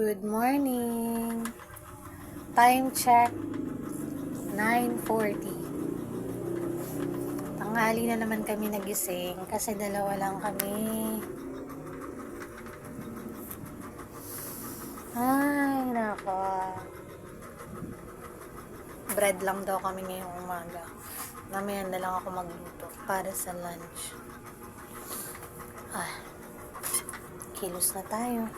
Good morning. Time check, 9:40. Tanghali na naman kami nagising kasi dalawa lang kami. Ay, nako. Bread lang daw kami ngayong umaga. Mamaya na lang ako magluto para sa lunch. Kilos na tayo.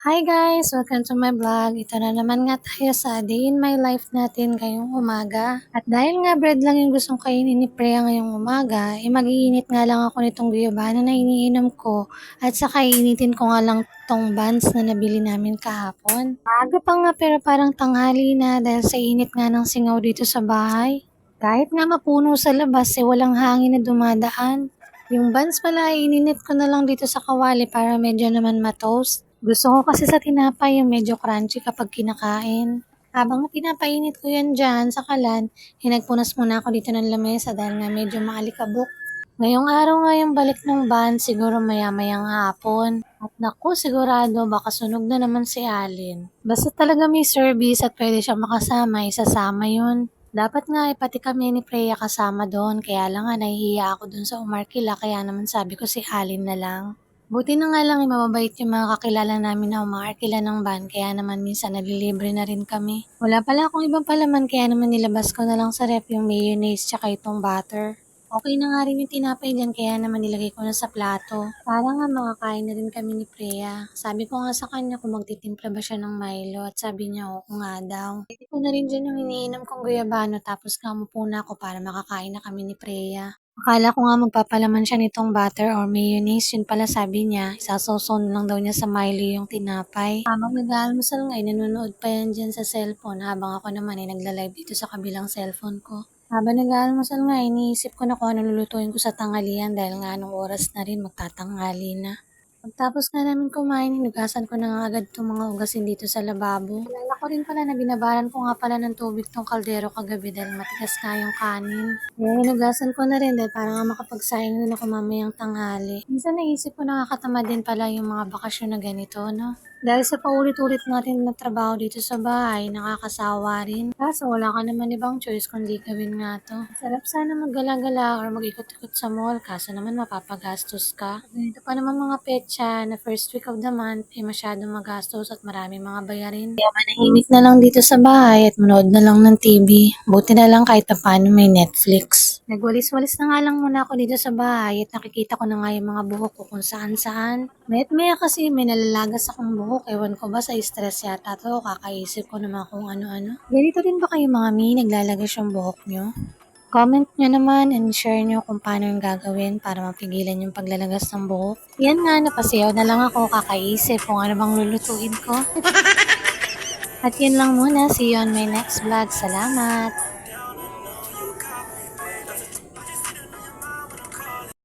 Hi guys! Welcome to my vlog. Ito na naman nga tayo sa day in my life natin ngayong umaga. At dahil nga bread lang yung gustong kainin ni Freya ngayong umaga, mag-iinit nga lang ako nitong guyabano na iniinom ko at saka iinitin ko nga lang tong buns na nabili namin kahapon. Maaga pa nga pero parang tanghali na dahil sa init nga ng singaw dito sa bahay. Kahit nga mapuno sa labas walang hangin na dumadaan. Yung buns pala ininit ko na lang dito sa kawali para medyo naman ma-toast. Gusto ko kasi sa tinapay yung medyo crunchy kapag kinakain. Habang pinapainit ko yan dyan sa kalan, hinagpunas muna ako dito ng lamesa dahil nga medyo maalikabok. Ngayong araw nga yung balik ng van, siguro maya-mayang hapon. At naku, sigurado baka sunog na naman si Alin. Basta talaga may service at pwede siyang makasama, isasama yun. Dapat nga pati kami ni Freya kasama doon, kaya lang nga nahihiya ako doon sa Umarkila, kaya naman sabi ko si Alin na lang. Buti na nga lang mababait yung mga kakilala namin na umaarkila ng van, kaya naman minsan nalilibre na rin kami. Wala pala akong ibang palaman, kaya naman nilabas ko na lang sa ref yung mayonnaise tsaka itong butter. Okay na nga rin yung tinapay dyan, kaya naman nilagay ko na sa plato. Para nga makakain na rin kami ni Freya. Sabi ko nga sa kanya kung magtitimpla ba siya ng Milo at sabi niya oo nga daw. Hindi ko na rin dyan yung iniinom kong guyabano tapos kamupo na ako para makakain na kami ni Freya. Akala ko nga magpapalaman siya nitong butter or mayonnaise, yun pala sabi niya, isasawsaw lang daw niya sa Milo yung tinapay. Habang nag-aalmusal nga, nanonood pa yan dyan sa cellphone habang ako naman ay nagla-live dito sa kabilang cellphone ko. Habang nag-aalmusal nga, iniisip ko na kung ano lulutuin ko sa tanghalian dahil nga anong oras na rin magtatanghali na. Pagtapos nga namin kumain, hinugasan ko na nga agad itong mga ugasin dito sa lababo. Alala ko rin pala na binabaran ko nga pala ng tubig tong kaldero kagabi dahil matigas nga yung kanin. Kaya hinugasan ko na rin dahil para nga makapagsaing din ako mamayang tanghali. Minsan naisip ko nakakatama din pala yung mga bakasyon na ganito, no? Dahil sa paulit-ulit natin na trabaho dito sa bahay, nakakasawa rin. Kaso wala ka naman ibang choice kundi gawin nga to. Sarap sana maggala-gala or mag-ikot-ikot sa mall, kaso naman mapapagastos ka. Ganito pa naman mga petsa na first week of the month ay masyadong magastos at maraming mga bayarin. Kaya manahimik na lang dito sa bahay at manood na lang ng TV. Buti na lang kahit pa paano may Netflix. Nagwalis-walis na nga lang muna ako dito sa bahay at nakikita ko na nga yung mga buhok ko kung saan-saan. Mayat maya kasi may nalalagas akong buhok. Ewan ko ba sa stress yata to, kakaisip ko naman kung ano-ano. Ganito din ba kayo mga naglalagas yung buhok nyo? Comment nyo naman and share nyo kung paano yung gagawin para mapigilan yung paglalagas ng buhok. Yan nga, napasayaw na lang ako kakaisip kung ano bang lulutuin ko. At yun lang muna. See you on my next vlog. Salamat!